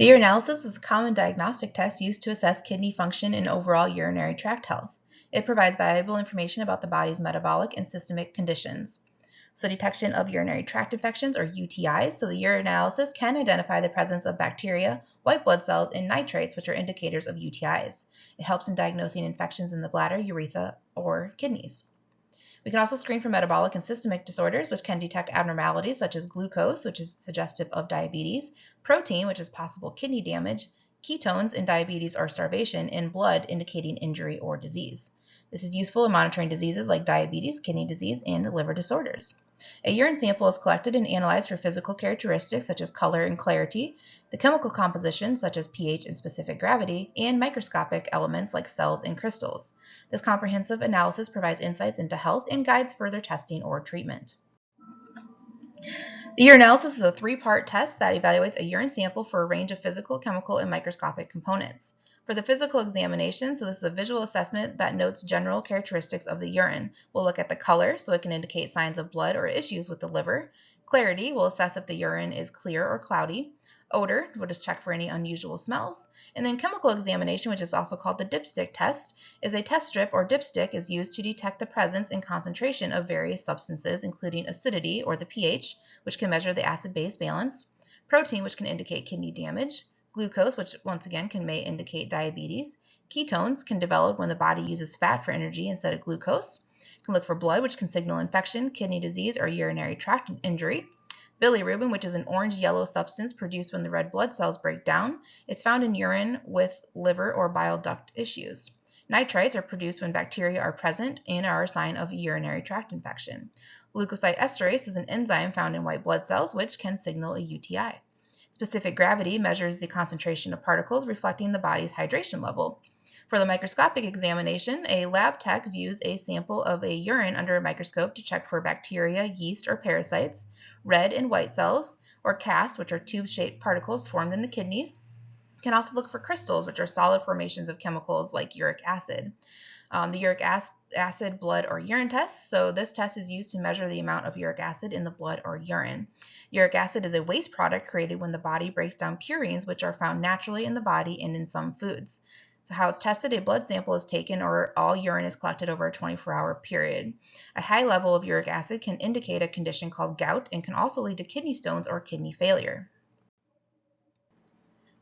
The urinalysis is a common diagnostic test used to assess kidney function and overall urinary tract health. It provides valuable information about the body's metabolic and systemic conditions. So detection of urinary tract infections or UTIs. So the urinalysis can identify the presence of bacteria, white blood cells, and nitrates, which are indicators of UTIs. It helps in diagnosing infections in the bladder, urethra, or kidneys. We can also screen for metabolic and systemic disorders, which can detect abnormalities such as glucose, which is suggestive of diabetes, protein, which is possible kidney damage, ketones in diabetes or starvation, and blood indicating injury or disease. This is useful in monitoring diseases like diabetes, kidney disease, and liver disorders. A urine sample is collected and analyzed for physical characteristics such as color and clarity, the chemical composition such as pH and specific gravity, and microscopic elements like cells and crystals. This comprehensive analysis provides insights into health and guides further testing or treatment. The urinalysis is a three-part test that evaluates a urine sample for a range of physical, chemical, and microscopic components. For the physical examination, so this is a visual assessment that notes general characteristics of the urine. We'll look at the color, so it can indicate signs of blood or issues with the liver. Clarity, we'll assess if the urine is clear or cloudy. Odor, we'll just check for any unusual smells. And then chemical examination, which is also called the dipstick test, is a test strip or dipstick is used to detect the presence and concentration of various substances, including acidity or the pH, which can measure the acid-base balance, protein, which can indicate kidney damage, glucose, which once again may indicate diabetes, ketones can develop when the body uses fat for energy instead of glucose, can look for blood, which can signal infection, kidney disease, or urinary tract injury. Bilirubin, which is an orange-yellow substance produced when the red blood cells break down. It's found in urine with liver or bile duct issues. Nitrites are produced when bacteria are present and are a sign of urinary tract infection. Leukocyte esterase is an enzyme found in white blood cells, which can signal a UTI. Specific gravity measures the concentration of particles reflecting the body's hydration level. For the microscopic examination, a lab tech views a sample of a urine under a microscope to check for bacteria, yeast, or parasites, red and white cells, or casts, which are tube-shaped particles formed in the kidneys. You can also look for crystals, which are solid formations of chemicals like uric acid. The uric acid, blood, or urine test. So this test is used to measure the amount of uric acid in the blood or urine. Uric acid is a waste product created when the body breaks down purines, which are found naturally in the body and in some foods. So how it's tested, a blood sample is taken or all urine is collected over a 24-hour period. A high level of uric acid can indicate a condition called gout and can also lead to kidney stones or kidney failure.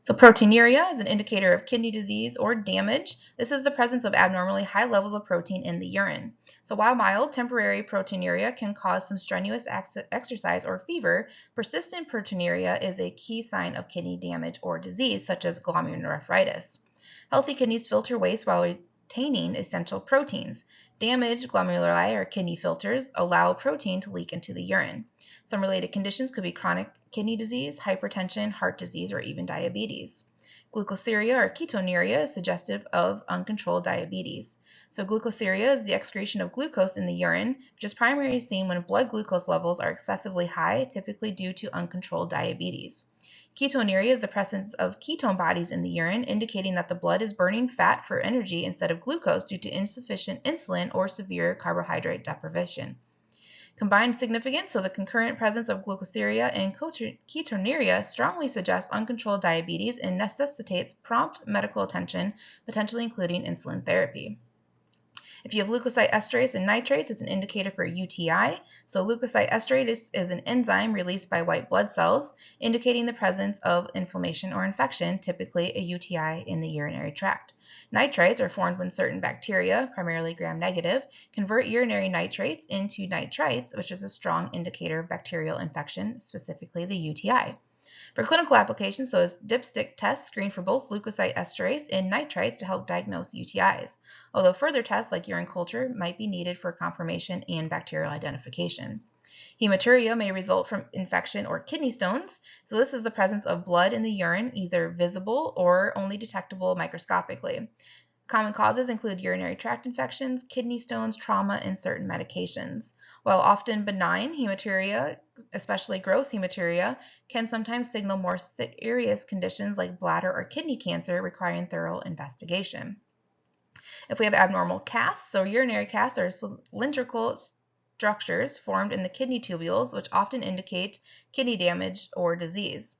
So proteinuria is an indicator of kidney disease or damage. This is the presence of abnormally high levels of protein in the urine. So while mild, temporary proteinuria can cause some strenuous exercise or fever, persistent proteinuria is a key sign of kidney damage or disease, such as glomerulonephritis. Healthy kidneys filter waste while retaining essential proteins. Damaged glomeruli or kidney filters allow protein to leak into the urine. Some related conditions could be chronic kidney disease, hypertension, heart disease, or even diabetes. Glucosuria or ketonuria is suggestive of uncontrolled diabetes. So glucosuria is the excretion of glucose in the urine, which is primarily seen when blood glucose levels are excessively high, typically due to uncontrolled diabetes. Ketonuria is the presence of ketone bodies in the urine, indicating that the blood is burning fat for energy instead of glucose due to insufficient insulin or severe carbohydrate deprivation. Combined significance, so the concurrent presence of glucosuria and ketonuria strongly suggests uncontrolled diabetes and necessitates prompt medical attention, potentially including insulin therapy. If you have leukocyte esterase and nitrates, it's an indicator for UTI. So leukocyte esterase is an enzyme released by white blood cells, indicating the presence of inflammation or infection, typically a UTI in the urinary tract. Nitrites are formed when certain bacteria, primarily gram-negative, convert urinary nitrates into nitrites, which is a strong indicator of bacterial infection, specifically the UTI. For clinical applications, so as dipstick tests screen for both leukocyte esterase and nitrites to help diagnose UTIs, although further tests like urine culture might be needed for confirmation and bacterial identification. Hematuria may result from infection or kidney stones, so this is the presence of blood in the urine, either visible or only detectable microscopically. Common causes include urinary tract infections, kidney stones, trauma, and certain medications. While often benign, hematuria, especially gross hematuria, can sometimes signal more serious conditions like bladder or kidney cancer requiring thorough investigation. If we have abnormal casts, so urinary casts are cylindrical structures formed in the kidney tubules, which often indicate kidney damage or disease.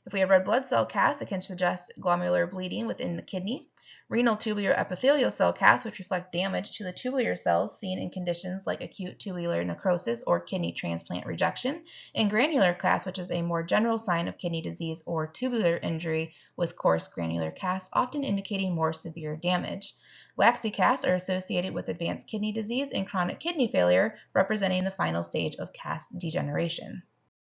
If we have red blood cell casts, it can suggest glomerular bleeding within the kidney. Renal tubular epithelial cell casts, which reflect damage to the tubular cells seen in conditions like acute tubular necrosis or kidney transplant rejection. And granular casts, which is a more general sign of kidney disease or tubular injury with coarse granular casts, often indicating more severe damage. Waxy casts are associated with advanced kidney disease and chronic kidney failure, representing the final stage of cast degeneration.